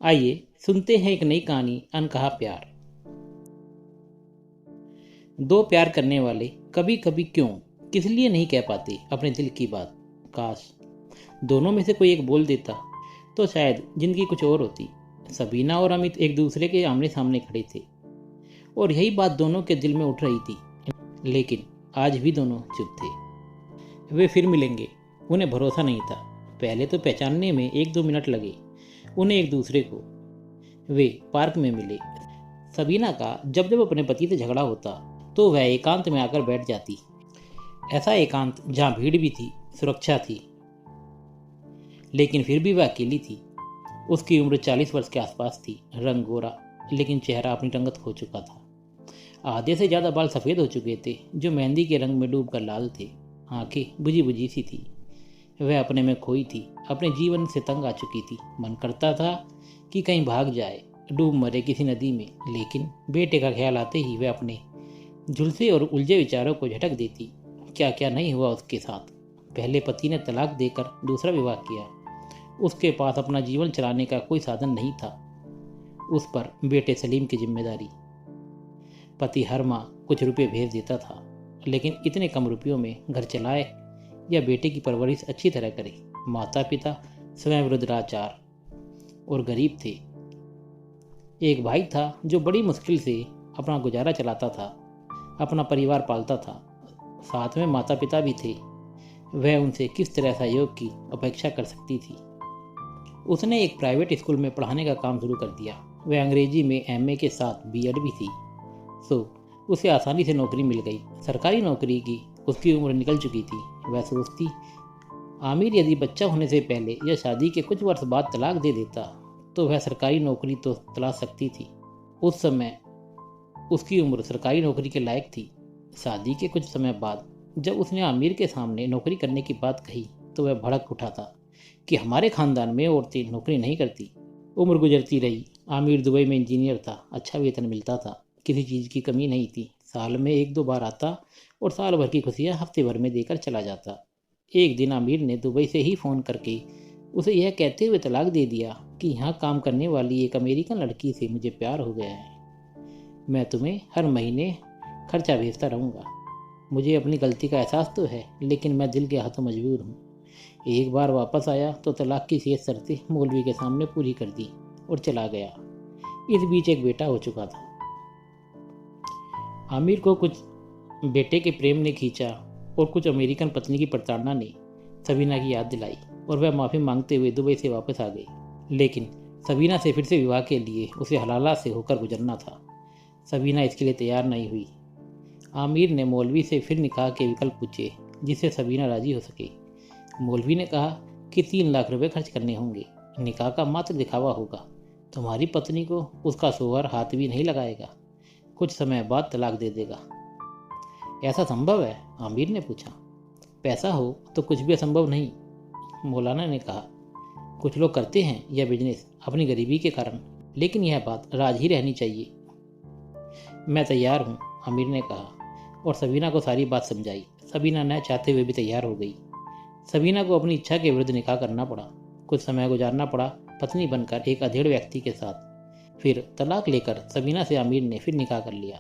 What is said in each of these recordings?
आइए सुनते हैं एक नई कहानी, अनकहा प्यार। दो प्यार करने वाले कभी कभी क्यों किस लिए नहीं कह पाते अपने दिल की बात। काश दोनों में से कोई एक बोल देता तो शायद जिंदगी कुछ और होती। सबीना और अमित एक दूसरे के आमने सामने खड़े थे और यही बात दोनों के दिल में उठ रही थी, लेकिन आज भी दोनों चुप थे। वे फिर मिलेंगे, उन्हें भरोसा नहीं था। पहले तो पहचानने में 1-2 मिनट लगे उन्हें एक दूसरे को। वे पार्क में मिले। सबीना का जब जब अपने पति से झगड़ा होता तो वह एकांत में आकर बैठ जाती। ऐसा एकांत जहाँ भीड़ भी थी, सुरक्षा थी, लेकिन फिर भी वह अकेली थी। उसकी उम्र 40 वर्ष के आसपास थी। रंग गोरा, लेकिन चेहरा अपनी रंगत खो चुका था। आधे से ज़्यादा बाल सफ़ेद हो चुके थे जो मेहंदी के रंग में डूबकर लाल थे। आंखें बुझी बुझी सी थी। वह अपने में खोई थी, अपने जीवन से तंग आ चुकी थी। मन करता था कि कहीं भाग जाए, डूब मरे किसी नदी में, लेकिन बेटे का ख्याल आते ही वह अपने झुलसे और उलझे विचारों को झटक देती। क्या क्या नहीं हुआ उसके साथ। पहले पति ने तलाक देकर दूसरा विवाह किया। उसके पास अपना जीवन चलाने का कोई साधन नहीं था। उस पर बेटे सलीम की जिम्मेदारी। पति हर माह कुछ रुपए भेज देता था, लेकिन इतने कम रुपयों में घर चलाए या बेटे की परवरिश अच्छी तरह करे। माता पिता स्वयं रुद्राचार और गरीब थे। एक भाई था जो बड़ी मुश्किल से अपना गुजारा चलाता था, अपना परिवार पालता था। साथ में माता पिता भी थे। वह उनसे किस तरह सहयोग की अपेक्षा कर सकती थी। उसने एक प्राइवेट स्कूल में पढ़ाने का काम शुरू कर दिया। वह अंग्रेजी में एमए के साथ बीएड भी थी, सो उसे आसानी से नौकरी मिल गई। सरकारी नौकरी की उसकी उम्र निकल चुकी थी। वह सोचती, आमिर यदि बच्चा होने से पहले या शादी के कुछ वर्ष बाद तलाक दे देता तो वह सरकारी नौकरी तो तलाश सकती थी। उस समय उसकी उम्र सरकारी नौकरी के लायक थी। शादी के कुछ समय बाद जब उसने आमिर के सामने नौकरी करने की बात कही तो वह भड़क उठा था कि हमारे खानदान में औरतें नौकरी नहीं करती। उम्र गुजरती रही। आमिर दुबई में इंजीनियर था, अच्छा वेतन मिलता था, किसी चीज़ की कमी नहीं थी। साल में 1-2 बार आता और साल भर की खुशियाँ हफ्ते भर में देकर चला जाता। एक दिन आमिर ने दुबई से ही फ़ोन करके उसे यह कहते हुए तलाक दे दिया कि यहाँ काम करने वाली एक अमेरिकन लड़की से मुझे प्यार हो गया है। मैं तुम्हें हर महीने खर्चा भेजता रहूँगा। मुझे अपनी गलती का एहसास तो है, लेकिन मैं दिल के हाथों मजबूर हूँ। एक बार वापस आया तो तलाक की शेष शर्तें मौलवी के सामने पूरी कर दी और चला गया। इस बीच एक बेटा हो चुका था। आमिर को कुछ बेटे के प्रेम ने खींचा और कुछ अमेरिकन पत्नी की प्रताड़ना ने सबीना की याद दिलाई और वह माफ़ी मांगते हुए दुबई से वापस आ गई। लेकिन सबीना से फिर से विवाह के लिए उसे हलाला से होकर गुजरना था। सबीना इसके लिए तैयार नहीं हुई। आमिर ने मौलवी से फिर निकाह के विकल्प पूछे जिससे सबीना राजी हो सके। मौलवी ने कहा कि 3 लाख रुपए खर्च करने होंगे। निकाह का मात्र दिखावा होगा। तुम्हारी पत्नी को उसका शोहर हाथ भी नहीं लगाएगा। कुछ समय बाद तलाक दे देगा। ऐसा संभव है? आमिर ने पूछा। पैसा हो तो कुछ भी असंभव नहीं, मौलाना ने कहा। कुछ लोग करते हैं यह बिजनेस अपनी गरीबी के कारण, लेकिन यह बात राज ही रहनी चाहिए। मैं तैयार हूँ, आमिर ने कहा और सबीना को सारी बात समझाई। सबीना न चाहते हुए भी तैयार हो गई। सबीना को अपनी इच्छा के विरुद्ध निकाह करना पड़ा। कुछ समय गुजारना पड़ा पत्नी बनकर एक अधेड़ व्यक्ति के साथ। फिर तलाक लेकर सबीना से आमिर ने फिर निकाह कर लिया।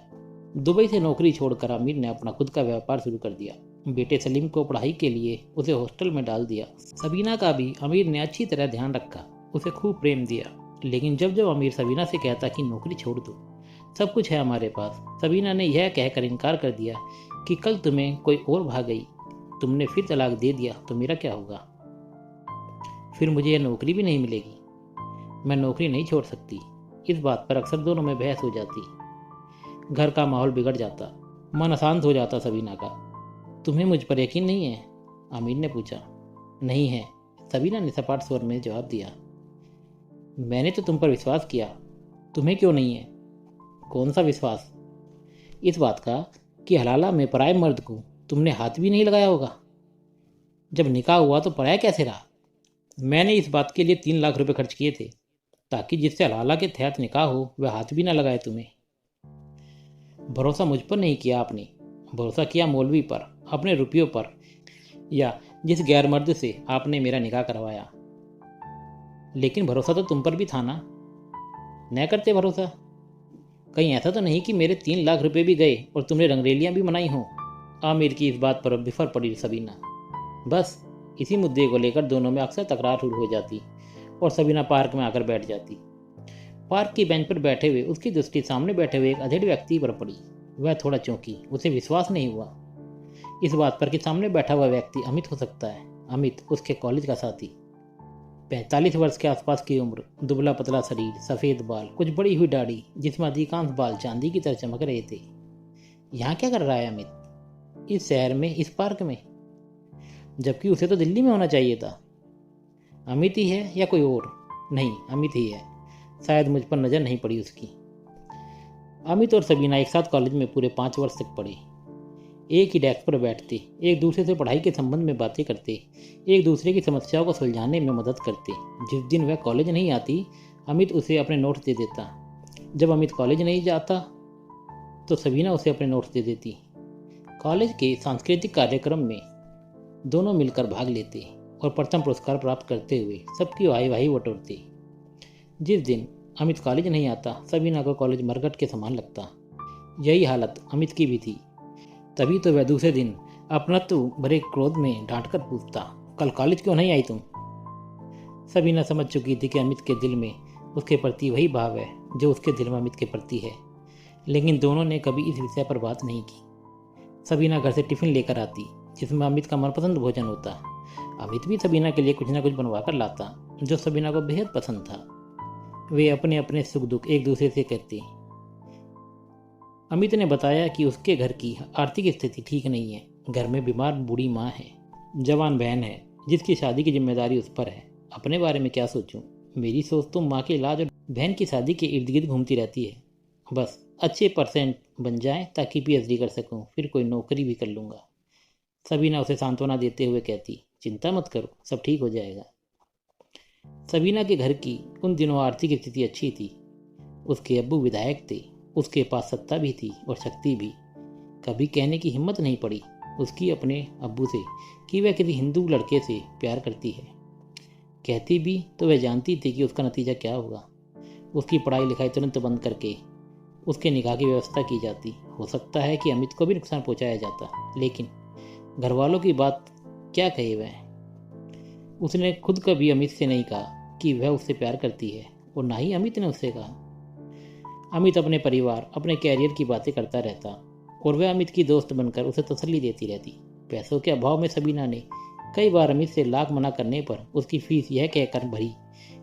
दुबई से नौकरी छोड़कर आमिर ने अपना खुद का व्यापार शुरू कर दिया। बेटे सलीम को पढ़ाई के लिए उसे हॉस्टल में डाल दिया। सबीना का भी आमिर ने अच्छी तरह ध्यान रखा, उसे खूब प्रेम दिया। लेकिन जब जब आमिर सबीना से कहता कि नौकरी छोड़ दो, सब कुछ है हमारे पास, सबीना ने यह कहकर इनकार कर दिया कि कल तुम्हें कोई और भाग गई, तुमने फिर तलाक दे दिया तो मेरा क्या होगा? फिर मुझे यह नौकरी भी नहीं मिलेगी। मैं नौकरी नहीं छोड़ सकती। इस बात पर अक्सर दोनों में बहस हो जाती। घर का माहौल बिगड़ जाता, मन अशांत हो जाता सबीना का। तुम्हें मुझ पर यकीन नहीं है? आमिर ने पूछा। नहीं है, सबीना ने सपाट स्वर में जवाब दिया। मैंने तो तुम पर विश्वास किया, तुम्हें क्यों नहीं है? कौन सा विश्वास? इस बात का कि हलाला में पराये मर्द को तुमने हाथ भी नहीं लगाया होगा। जब निकाह हुआ तो पराया कैसे रहा? मैंने इस बात के लिए 3 लाख रुपए खर्च किए थे ताकि जिससे हलाला के तहत निकाह हो वह हाथ भी ना लगाए तुम्हें। भरोसा मुझ पर नहीं किया आपने, भरोसा किया मौलवी पर, अपने रुपयों पर, या जिस गैर मर्द से आपने मेरा निकाह करवाया। लेकिन भरोसा तो तुम पर भी था ना। न करते भरोसा? कहीं ऐसा तो नहीं कि मेरे 3 लाख रुपए भी गए और तुमने रंगरेलियां भी मनाई हों? आमिर की इस बात पर बिफर पड़ी सबीना। बस इसी मुद्दे को लेकर दोनों में अक्सर तकरार शुरू हो जाती और सबीना पार्क में आकर बैठ जाती। पार्क की बेंच पर बैठे हुए उसकी दृष्टि सामने बैठे हुए एक अधेड़ व्यक्ति पर पड़ी। वह थोड़ा चौंकी। उसे विश्वास नहीं हुआ इस बात पर कि सामने बैठा हुआ व्यक्ति अमित हो सकता है। अमित, उसके कॉलेज का साथी। 45 वर्ष के आसपास की उम्र, दुबला पतला शरीर, सफ़ेद बाल, कुछ बड़ी हुई दाढ़ी जिसमें अधिकांश बाल चांदी की तरह चमक रहे थे। यहाँ क्या कर रहा है अमित, इस शहर में, इस पार्क में? जबकि उसे तो दिल्ली में होना चाहिए था। अमित ही है या कोई और? नहीं, अमित ही है। शायद मुझ पर नज़र नहीं पड़ी उसकी। अमित और सबीना एक साथ कॉलेज में पूरे 5 वर्ष तक पढ़े। एक ही डेस्क पर बैठते, एक दूसरे से पढ़ाई के संबंध में बातें करते, एक दूसरे की समस्याओं को सुलझाने में मदद करते। जिस दिन वह कॉलेज नहीं आती, अमित उसे अपने नोट्स दे देता। जब अमित कॉलेज नहीं जाता तो सबीना उसे अपने नोट्स दे देती। कॉलेज के सांस्कृतिक कार्यक्रम में दोनों मिलकर भाग लेते और प्रथम पुरस्कार प्राप्त करते हुए सबकी वाही बटोरते। जिस दिन अमित कॉलेज नहीं आता, सबीना को कॉलेज मरघट के समान लगता। यही हालत अमित की भी थी। तभी तो वह दूसरे दिन अपनत्व भरे क्रोध में डांट कर पूछता, कल कॉलेज क्यों नहीं आई तुम? सबीना समझ चुकी थी कि अमित के दिल में उसके प्रति वही भाव है जो उसके दिल में अमित के प्रति है, लेकिन दोनों ने कभी इस विषय पर बात नहीं की। सबीना घर से टिफिन लेकर आती जिसमें अमित का मनपसंद भोजन होता। अमित भी सबीना के लिए कुछ न कुछ बनवा कर लाता जो सबीना को बेहद पसंद था। वे अपने अपने सुख दुख एक दूसरे से कहते। अमित ने बताया कि उसके घर की आर्थिक स्थिति ठीक नहीं है। घर में बीमार बूढ़ी माँ है, जवान बहन है जिसकी शादी की जिम्मेदारी उस पर है। अपने बारे में क्या सोचूं? मेरी सोच तो माँ के इलाज और बहन की शादी के इर्द गिर्द घूमती रहती है। बस अच्छे परसेंट बन जाए ताकि पीएचडी कर सकूं, फिर कोई नौकरी भी कर लूँगा। सबीना उसे सांत्वना देते हुए कहती, चिंता मत करो, सब ठीक हो जाएगा। सबीना के घर की उन दिनों आर्थिक स्थिति अच्छी थी। उसके अब्बू विधायक थे, उसके पास सत्ता भी थी और शक्ति भी। कभी कहने की हिम्मत नहीं पड़ी उसकी अपने अब्बू से कि वह किसी हिंदू लड़के से प्यार करती है। कहती भी तो वह जानती थी कि उसका नतीजा क्या होगा। उसकी पढ़ाई लिखाई तुरंत बंद करके उसके निकाह की व्यवस्था की जाती। हो सकता है कि अमित को भी नुकसान पहुंचाया जाता, लेकिन घर वालों की बात क्या कहे वह। उसने खुद कभी अमित से नहीं कहा कि वह उससे प्यार करती है और ना ही अमित ने उससे कहा। अमित अपने परिवार, अपने कैरियर की बातें करता रहता और वह अमित की दोस्त बनकर उसे तसल्ली देती रहती। पैसों के अभाव में सबीना ने कई बार अमित से लाख मना करने पर उसकी फीस यह कहकर भरी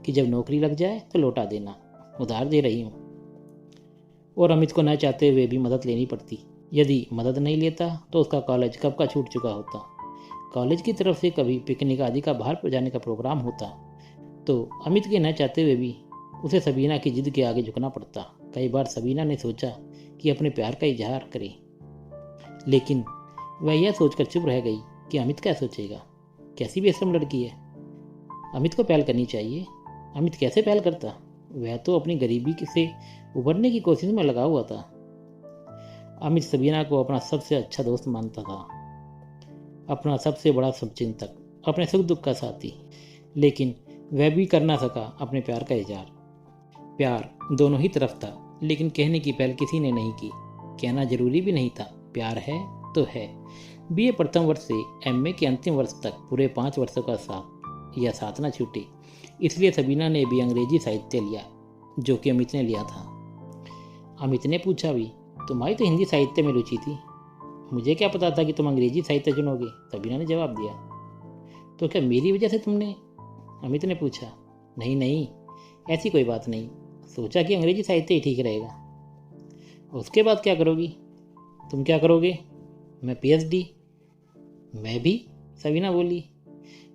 कि जब नौकरी लग जाए तो लौटा देना, उधार दे रही हूँ। और अमित को न चाहते हुए भी मदद लेनी पड़ती। यदि मदद नहीं लेता तो उसका कॉलेज कब का छूट चुका होता। कॉलेज की तरफ से कभी पिकनिक आदि का बाहर पर जाने का प्रोग्राम होता तो अमित के न चाहते हुए भी उसे सबीना की जिद के आगे झुकना पड़ता। कई बार सबीना ने सोचा कि अपने प्यार का इजहार करे, लेकिन वह यह सोचकर चुप रह गई कि अमित क्या सोचेगा। कैसी बेशरम लड़की है, अमित को पहल करनी चाहिए। अमित कैसे पहल करता? वह तो अपनी गरीबी से उभरने की कोशिश में लगा हुआ था। अमित सबीना को अपना सबसे अच्छा दोस्त मानता था, अपना सबसे बड़ा शुभचिंतक, अपने सुख दुख का साथी, लेकिन वह भी कर ना सका अपने प्यार का इजहार। प्यार दोनों ही तरफ था, लेकिन कहने की पहल किसी ने नहीं की। कहना जरूरी भी नहीं था, प्यार है तो है। बीए प्रथम वर्ष से एमए के अंतिम वर्ष तक पूरे 5 वर्षों का साथ या साथ ना छूटे। इसलिए सबीना ने भी अंग्रेजी साहित्य लिया जो कि अमित ने लिया था। अमित ने पूछा भी, तुम्हारी तो हिंदी साहित्य में रुचि थी, मुझे क्या पता था कि तुम अंग्रेजी साहित्य चुनोगे। सबीना ने जवाब दिया। तो क्या मेरी वजह से तुमने? अमित ने पूछा। नहीं नहीं, ऐसी कोई बात नहीं, सोचा कि अंग्रेजी साहित्य ही ठीक रहेगा। उसके बाद क्या करोगी? तुम क्या करोगे? मैं पीएचडी। मैं भी, सबीना बोली।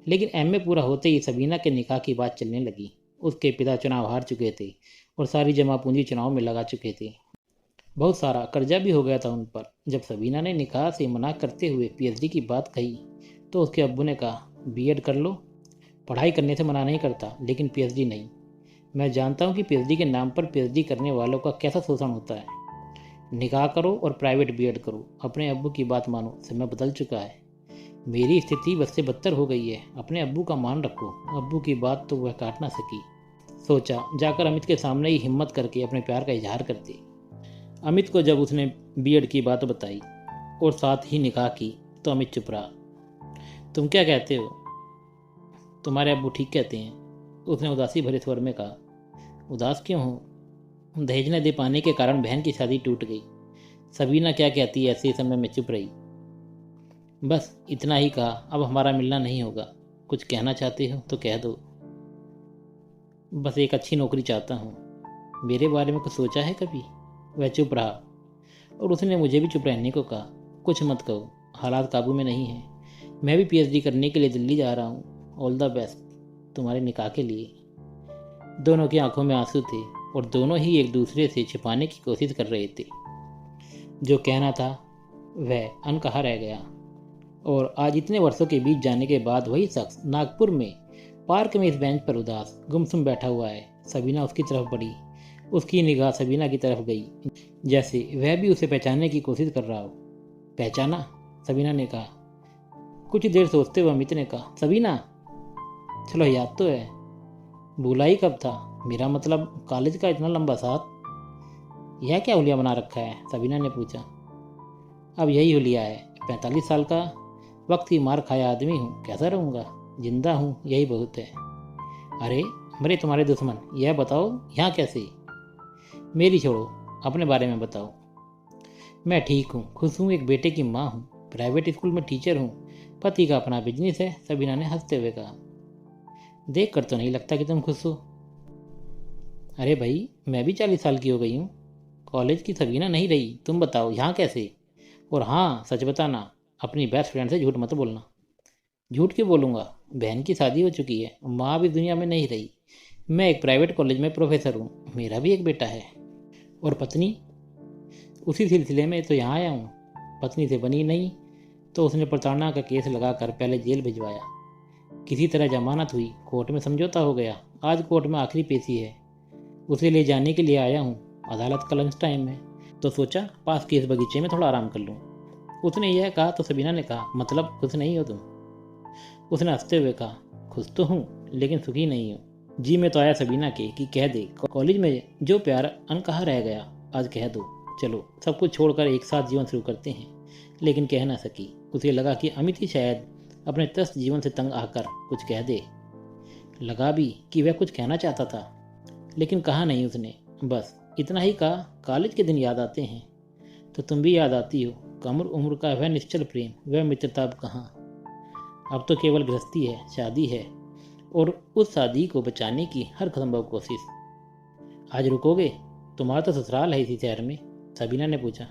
लेकिन एमए पूरा होते ही सबीना के निकाह की बात चलने लगी। उसके पिता चुनाव हार चुके थे और सारी जमा पूंजी चुनाव में लगा चुके थे। बहुत सारा कर्जा भी हो गया था उन पर। जब सबीना ने निकाह से मना करते हुए पीएचडी की बात कही तो उसके अब्बू ने कहा, बीएड कर लो, पढ़ाई करने से मना नहीं करता, लेकिन पीएचडी नहीं। मैं जानता हूँ कि पीएचडी के नाम पर पीएचडी करने वालों का कैसा शोषण होता है। निकाह करो और प्राइवेट बीएड करो। अपने अब्बू की बात मानो, समय बदल चुका है। मेरी स्थिति बद से बदतर हो गई है। अपने अब्बू का मान रखो। अब्बू की बात तो वह काट ना सकी। सोचा जाकर अमित के सामने ही हिम्मत करके अपने प्यार का इजहार करती। अमित को जब उसने बीएड की बात बताई और साथ ही निकाह की तो अमित चुप रहा। तुम क्या कहते हो? तुम्हारे अब्बू ठीक कहते हैं, उसने उदासी भरे स्वर में कहा। उदास क्यों हो? दहेज न दे पाने के कारण बहन की शादी टूट गई। सबीना क्या कहती है ऐसे समय में चुप रही। बस इतना ही कहा, अब हमारा मिलना नहीं होगा। कुछ कहना चाहते हो तो कह दो। बस एक अच्छी नौकरी चाहता हूँ। मेरे बारे में कुछ सोचा है कभी? वह चुप रहा और उसने मुझे भी चुप रहने को कहा। कुछ मत कहो, हालात काबू में नहीं है। मैं भी पीएचडी करने के लिए दिल्ली जा रहा हूँ। ऑल द बेस्ट तुम्हारे निकाह के लिए। दोनों की आंखों में आंसू थे और दोनों ही एक दूसरे से छिपाने की कोशिश कर रहे थे। जो कहना था वह अनकहा रह गया और आज इतने वर्षों के बीच जाने के बाद वही शख्स नागपुर में पार्क में इस बेंच पर उदास गुमसुम बैठा हुआ है। सबीना उसकी तरफ बढ़ी। उसकी निगाह सबीना की तरफ गई, जैसे वह भी उसे पहचानने की कोशिश कर रहा हो। पहचाना? सबीना ने कहा। कुछ देर सोचते हुए अमित ने कहा, सबीना? चलो याद तो है। भूला ही कब था? मेरा मतलब कॉलेज का इतना लंबा साथ। यह क्या हुलिया बना रखा है? सबीना ने पूछा। अब यही हुलिया है। 45 साल का वक्त की मार खाया आदमी हूँ, कैसा रहूँगा? जिंदा हूँ यही बहुत है। अरे मरे तुम्हारे दुश्मन, यह बताओ यहाँ कैसे? मेरी छोड़ो, अपने बारे में बताओ। मैं ठीक हूँ, खुश हूँ, एक बेटे की माँ हूँ, प्राइवेट स्कूल में टीचर हूँ, पति का अपना बिजनेस है। सबीना ने हंसते हुए कहा। देख कर तो नहीं लगता कि तुम खुश हो। अरे भाई, मैं भी 40 साल की हो गई हूँ। कॉलेज की सबीना नहीं रही। तुम बताओ यहाँ कैसे? और हाँ, सच बताना, अपनी बेस्ट फ्रेंड से झूठ मत बोलना। झूठ क्यों बोलूँगा? बहन की शादी हो चुकी है, माँ भी दुनिया में नहीं रही। मैं एक प्राइवेट कॉलेज में प्रोफेसर हूँ, मेरा भी एक बेटा है। और पत्नी? उसी सिलसिले में तो यहाँ आया हूँ। पत्नी से बनी नहीं तो उसने प्रताड़ना का केस लगाकर पहले जेल भिजवाया। किसी तरह जमानत हुई, कोर्ट में समझौता हो गया। आज कोर्ट में आखिरी पेशी है, उसे ले जाने के लिए आया हूँ। अदालत का लंच टाइम है तो सोचा पास के इस बगीचे में थोड़ा आराम कर लूँ। उसने यह कहा तो सबीना ने कहा, मतलब खुश नहीं हो तुम? उसने हंसते हुए कहा, खुश तो हूँ लेकिन सुखी नहीं हूँ। जी में तो आया सबीना के कि कह दे, कॉलेज में जो प्यार अनकहा रह गया आज कह दो। चलो सब कुछ छोड़कर एक साथ जीवन शुरू करते हैं। लेकिन कह ना सकी। उसे लगा कि अमित ही शायद अपने त्रस्त जीवन से तंग आकर कुछ कह दे। लगा भी कि वह कुछ कहना चाहता था, लेकिन कहा नहीं उसने। बस इतना ही कहा, कॉलेज के दिन याद आते हैं तो तुम भी याद आती हो। कमर उम्र का वह निश्चल प्रेम, वह मित्रता अब कहाँ। अब तो केवल गृहस्थी है, शादी है और उस शादी को बचाने की हर संभव कोशिश। आज रुकोगे? तुम्हारा तो ससुराल है इसी शहर में? सबीना ने पूछा।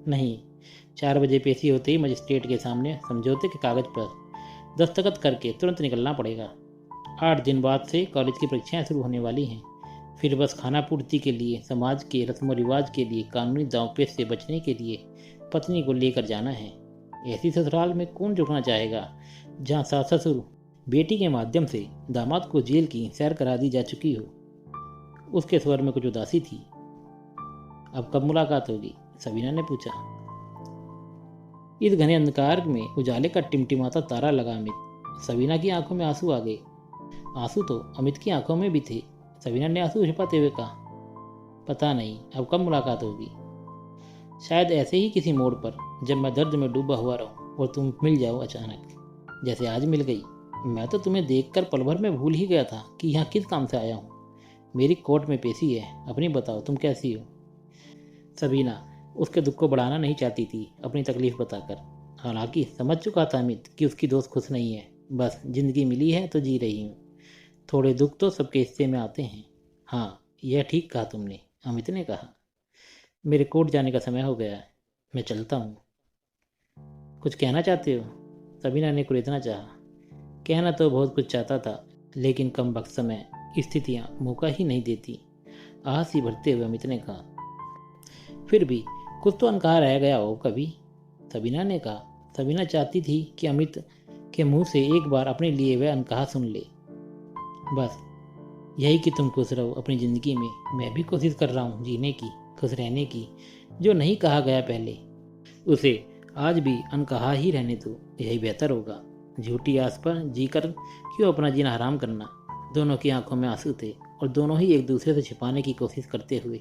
नहीं, 4 बजे पेशी होते ही मजिस्ट्रेट के सामने समझौते के कागज पर दस्तखत करके तुरंत निकलना पड़ेगा। 8 दिन बाद से कॉलेज की परीक्षाएं शुरू होने वाली हैं। फिर बस खाना पूर्ति के लिए, समाज के रस्म रिवाज के लिए, कानूनी दांवपेच से बचने के लिए पत्नी को लेकर जाना है। ऐसी ससुराल में कौन रुकना चाहेगा जहाँ सास ससुर बेटी के माध्यम से दामाद को जेल की सैर करा दी जा चुकी हो। उसके स्वर में कुछ उदासी थी। अब कब मुलाकात होगी? सबीना ने पूछा। इस घने अंधकार में उजाले का टिमटिमाता तारा लगा अमित। सबीना की आंखों में आंसू आ गए। आंसू तो अमित की आंखों में भी थे। सबीना ने आंसू छिपाते हुए कहा, पता नहीं अब कब मुलाकात होगी। शायद ऐसे ही किसी मोड़ पर, जब मैं दर्द में डूबा हुआ रहूं और तुम मिल जाओ अचानक, जैसे आज मिल गई। मैं तो तुम्हें देखकर पल भर में भूल ही गया था कि यहाँ किस काम से आया हूँ। मेरी कोर्ट में पेशी है, अपनी बताओ तुम कैसी हो? सबीना उसके दुख को बढ़ाना नहीं चाहती थी अपनी तकलीफ बताकर। हालांकि समझ चुका था अमित कि उसकी दोस्त खुश नहीं है। बस जिंदगी मिली है तो जी रही हूँ। थोड़े दुख तो सबके हिस्से में आते हैं। हाँ, यह ठीक कहा तुमने, अमित ने कहा। मेरे कोर्ट जाने का समय हो गया है, मैं चलता हूँ। कुछ कहना चाहते हो? सबीना ने कुरेदना चाहा। कहना तो बहुत कुछ चाहता था, लेकिन कम वक्त समय स्थितियाँ मौका ही नहीं देती। आहसी भरते हुए अमित ने कहा, फिर भी कुछ तो अनकहा रह गया हो कभी। सबीना ने कहा। सबीना चाहती थी कि अमित के मुंह से एक बार अपने लिए वह अनकहा सुन ले। बस यही कि तुम खुश रहो अपनी ज़िंदगी में। मैं भी कोशिश कर रहा हूँ जीने की, खुश रहने की। जो नहीं कहा गया पहले, उसे आज भी अनकहा ही रहने दो, यही बेहतर होगा। झूठी आस पर जीकर क्यों अपना जीना हराम करना। दोनों की आंखों में आंसू थे और दोनों ही एक दूसरे से छिपाने की कोशिश करते हुए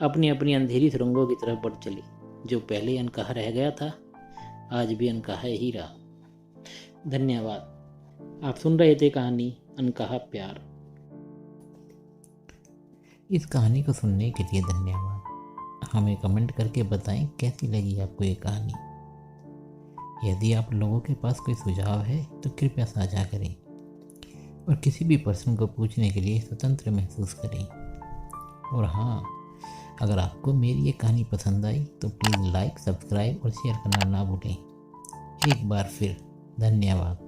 अपनी अपनी अंधेरी सुरंगों की तरफ बढ़ चले। जो पहले अनकहा रह गया था आज भी अनकहा ही रहा। धन्यवाद। आप सुन रहे थे कहानी अनकहा प्यार। इस कहानी को सुनने के लिए धन्यवाद। हमें कमेंट करके बताएं कैसी लगी आपको ये कहानी। यदि आप लोगों के पास कोई सुझाव है तो कृपया साझा करें और किसी भी पर्सन को पूछने के लिए स्वतंत्र महसूस करें। और हाँ, अगर आपको मेरी ये कहानी पसंद आई तो प्लीज़ लाइक, सब्सक्राइब और शेयर करना ना भूलें। एक बार फिर धन्यवाद।